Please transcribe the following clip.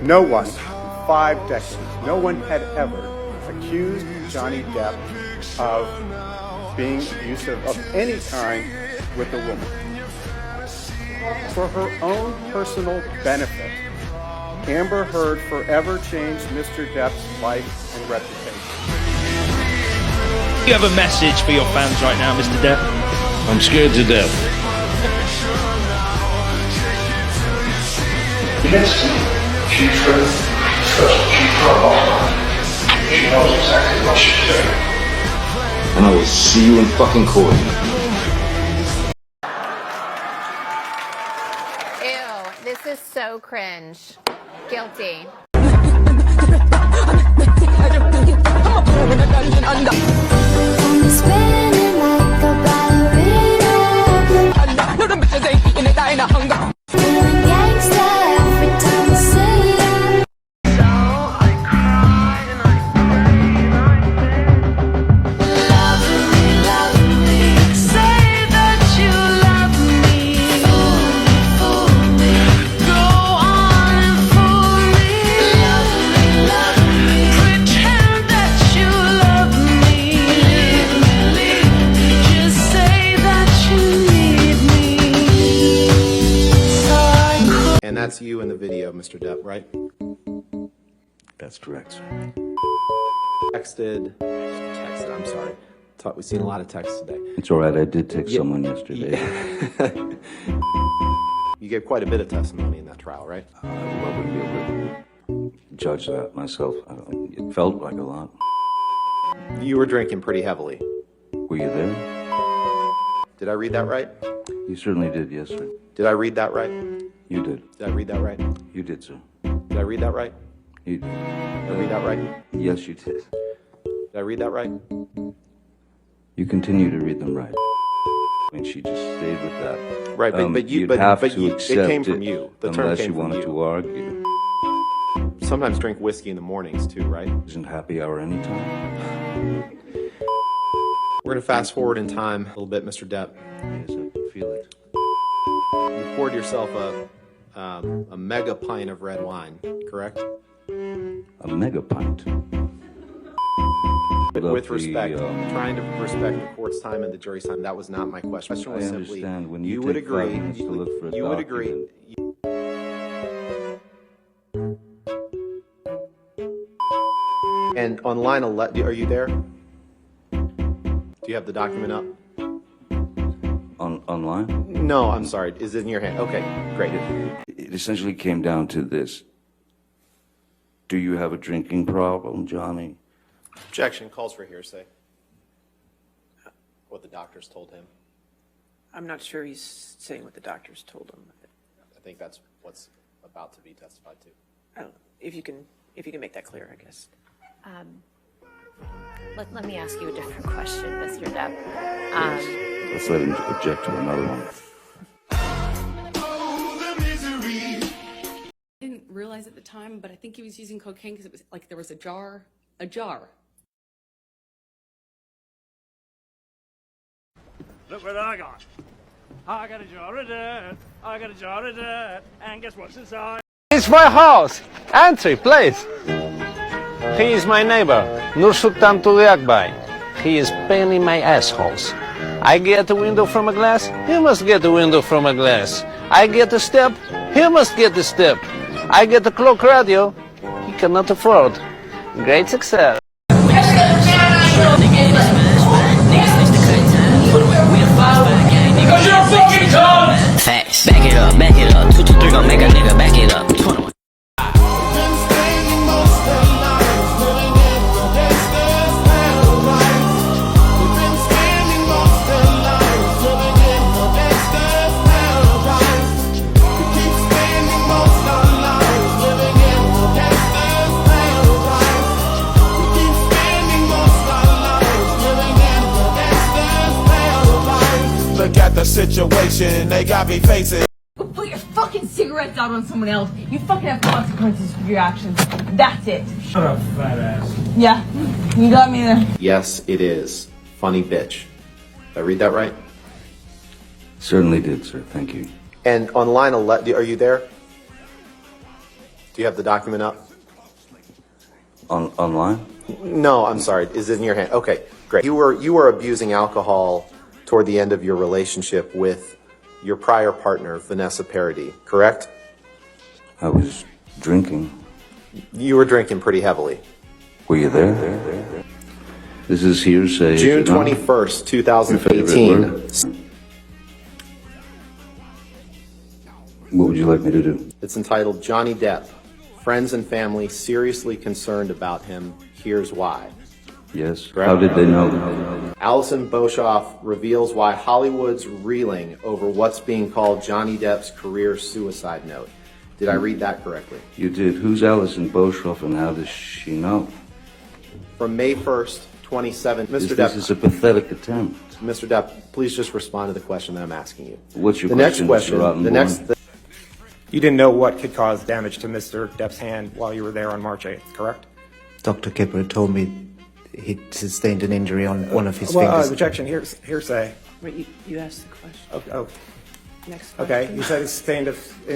No one, in 5 decades, no one had ever accused Johnny Depp of being abusive of any kind with a woman. For her own personal benefit, Amber Heard forever changed Mr. Depp's life and reputation. You have a message for your fans right now, Mr. Depp? I'm scared to death. She's true. She's trouble. She knows exactly what she's doing. And I will see you in fucking court. Ew, this is so cringe. Guilty. And that's you in the video, Mr. Depp, right? That's correct. Texted, I'm sorry. We've seen a lot of texts today. It's all right, I did text someone yesterday. Yeah. You gave quite a bit of testimony in that trial, right? I wouldn't be able to judge that myself. It felt like a lot. You were drinking pretty heavily. Were you there? Did I read that right? You certainly did, yes, sir. Did I read that right? You did. Did I read that right? You did, sir. Did I read that right? You did. Did I read that right? Yes, you did. Did I read that right? You continue to read them right. I mean, she just stayed with that. Right, but you'd have to it accept came from you. The term unless came you from wanted you. to argue. Sometimes drink whiskey in the mornings too, right? Isn't happy hour anytime? We're gonna fast forward in time a little bit, Mr. Depp. Yes, I can feel it. You poured yourself a mega pint of red wine, correct? A mega pint. With respect, trying to respect the court's time and the jury's time, that was not my question. The question was I simply, understand. When you would take 5 agree, minutes to look for a you would agree. And on line 11, are you there? Do you have the document up? Online? No, I'm sorry. Is it in your hand? Okay, great. It essentially came down to this. Do you have a drinking problem, Johnny? Objection calls for hearsay. What the doctors told him. I'm not sure he's saying what the doctors told him. I think that's what's about to be testified to. If you can make that clear, I guess. Let me ask you a different question, Mr. Depp. Let's let him object to another one. I didn't realize at the time, but I think he was using cocaine because it was like there was a jar. Look what I got. I got a jar of dirt. I got a jar of dirt. And guess what's inside? It's my house. Entry, please. He is my neighbor, Nursultan Tuliakbay. He is paining my assholes. I get a window from a glass, he must get a window from a glass. I get a step, he must get a step. I get a clock radio, he cannot afford. Great success. Facts. Back it up, back it up. 2, 2, 3 gon' make a nigga back it up. 21. Look at the situation they got me facing. Go put your fucking cigarettes out on someone else. You fucking have consequences for your actions. That's it. Shut up, fat ass. Yeah, you got me there. Yes, it is. Funny bitch. Did I read that right? Certainly did, sir. Thank you. And on line 11, are you there? Do you have the document up? Online? No, I'm sorry. Is it in your hand? Okay, great. You were abusing alcohol toward the end of your relationship with your prior partner, Vanessa Paradis, correct? I was drinking. You were drinking pretty heavily. Were you there? This is hearsay. June 21st, 2018. What would you like me to do? It's entitled Johnny Depp. Friends and family seriously concerned about him. Here's why. Yes. How did they know? Alison Boshoff reveals why Hollywood's reeling over what's being called Johnny Depp's career suicide note. Did I read that correctly? You did. Who's Alison Boshoff and how does she know? From May 1st, 2017. Mr. Depp. This is a pathetic attempt. Mr. Depp, please just respond to the question that I'm asking you. What's your the question, next question? Mr. The next. You didn't know what could cause damage to Mr. Depp's hand while you were there on March 8th, correct? Dr. Kipper told me he sustained an injury on one of his fingers. Objection, hearsay. Wait, you asked the question. Oh, Next okay, question. you said he sustained a